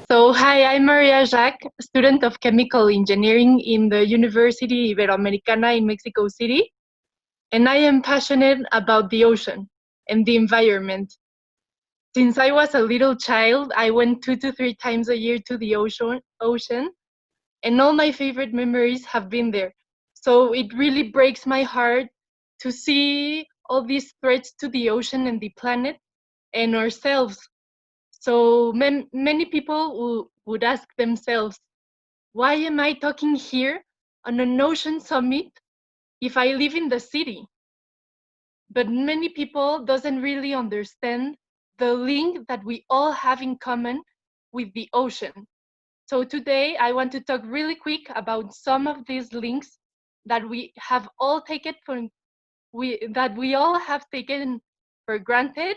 So, hi, I'm Maria Jacques, student of chemical engineering in the Universidad Iberoamericana in Mexico City, and I am passionate about the ocean and the environment. Since I was a little child, I went 2 to 3 times a year to the ocean, and all my favorite memories have been there. So it really breaks my heart to see all these threats to the ocean and the planet and ourselves. So many people would ask themselves, why am I talking here on an ocean summit if I live in the city? But many people doesn't really understand the link that we all have in common with the ocean. So today I want to talk really quick about some of these links that we have all taken that we all have taken for granted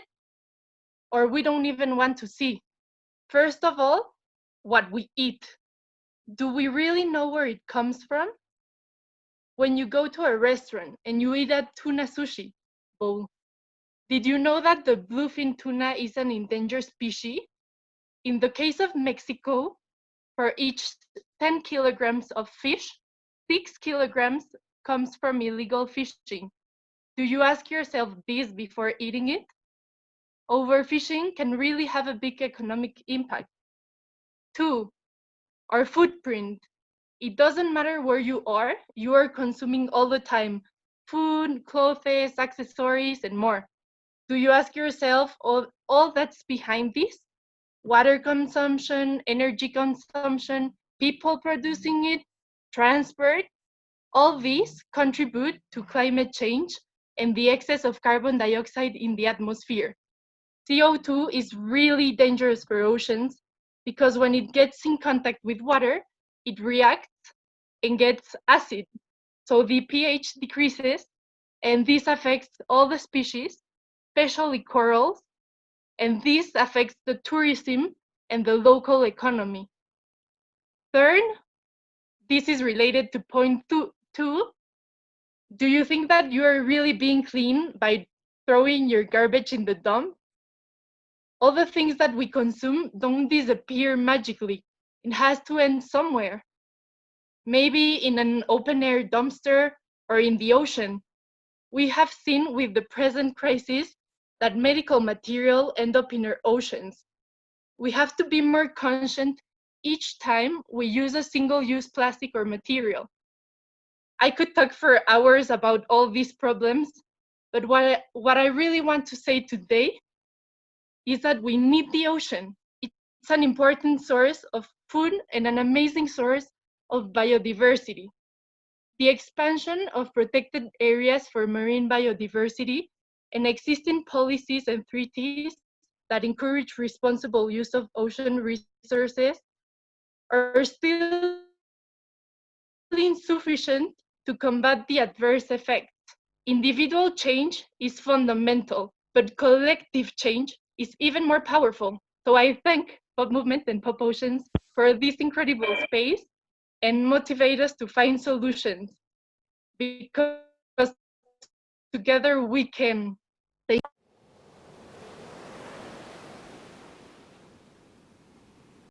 or we don't even want to see. First of all, what we eat. Do we really know where it comes from? When you go to a restaurant and you eat a tuna sushi bowl, did you know that the bluefin tuna is an endangered species? In the case of Mexico, for each 10 kilograms of fish, 6 kilograms comes from illegal fishing. Do you ask yourself this before eating it? Overfishing can really have a big economic impact. 2, our footprint. It doesn't matter where you are consuming all the time food, clothes, accessories, and more. Do you ask yourself all that's behind this? Water consumption, energy consumption, people producing it, transport, all these contribute to climate change and the excess of carbon dioxide in the atmosphere. CO2 is really dangerous for oceans because when it gets in contact with water, it reacts and gets acid. So the pH decreases, and this affects all the species, especially corals, and this affects the tourism and the local economy. Third, this is related to point two. Do you think that you are really being clean by throwing your garbage in the dump? All the things that we consume don't disappear magically. It has to end somewhere. Maybe in an open air dumpster or in the ocean. We have seen with the present crisis that medical material end up in our oceans. We have to be more conscious each time we use a single-use plastic or material. I could talk for hours about all these problems, but what I really want to say today is that we need the ocean. It's an important source of food and an amazing source of biodiversity. The expansion of protected areas for marine biodiversity and existing policies and treaties that encourage responsible use of ocean resources are still insufficient to combat the adverse effects. Individual change is fundamental, but collective change is even more powerful. So I thank Pop Movement and Pop Oceans for this incredible space and motivate us to find solutions because together we can. Thank you.